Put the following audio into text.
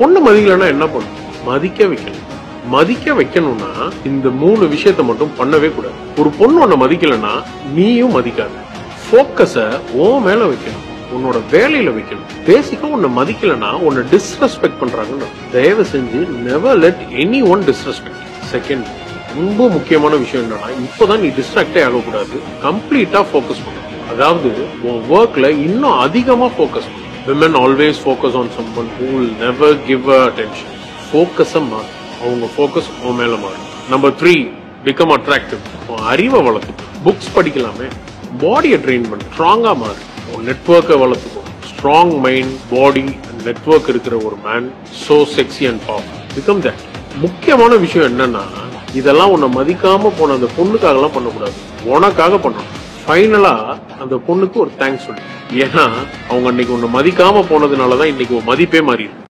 பொண்ணு மதிக்கலன்னா என்ன பண்ணும்? மதிக்க வைக்கணும். மதிக்க வைக்கணும்னா இந்த 3 விஷயத்த மட்டும் பண்ணவே கூடாது. ஒரு பொண்ணு உன்னை மதிக்கலன்னா நீயும் மதிக்காத. போக்கஸ உன் மேல வைக்கணும், உன்னோட வேலையில வைக்கணும். பேசிக்கா உன்னை மதிக்கலன்னா உன்னை டிஸ்ரெஸ்பெக்ட் பண்றாங்கன்னு தயவு செஞ்சு never let any one disrespect. Second, ரொம்ப முக்கியமான விஷயம் என்னன்னா, இப்பதான் நீ டிஸ்ட்ராக்டே ஆகக்கூடாது. கம்ப்ளீட்டா போக்கஸ் பண்ணணும். அதாவது உன் ஒர்க்ல இன்னும் அதிகமா போக்கஸ் பண்ணணும். Women always focus on someone who will never give her attention. Focus மாறு, அவங்க போக்கஸ் உன் மேல மாறு. Number 3, become attractive. அறிவை வளர்த்துக்கோ. புக்ஸ் படிக்கலாமே, பாடியை ட்ரெயின் பண்ணு, ஸ்ட்ராங்கா மாறு. நெட்வொர்க்கை வளர்த்துக்கோ. ஸ்ட்ராங் மைண்ட், பாடி, நெட்வொர்க் இருக்கிற ஒரு man so sexy and powerful. Become that. முக்கியமான விஷயம் என்னன்னா, இதெல்லாம் உன்னை மதிக்காம போன அந்த பொண்ணுக்காக எல்லாம் பண்ணக்கூடாது, உனக்காக பண்ணணும். ஃபைனலா அந்த பொண்ணுக்கு ஒரு தேங்க்ஸ் சொல்லு. ஏன்னா அவங்க அன்னைக்கு உன்னை மதிக்காம போனதுனாலதான் இன்னைக்கு மதிப்பே மாறி இருக்கு.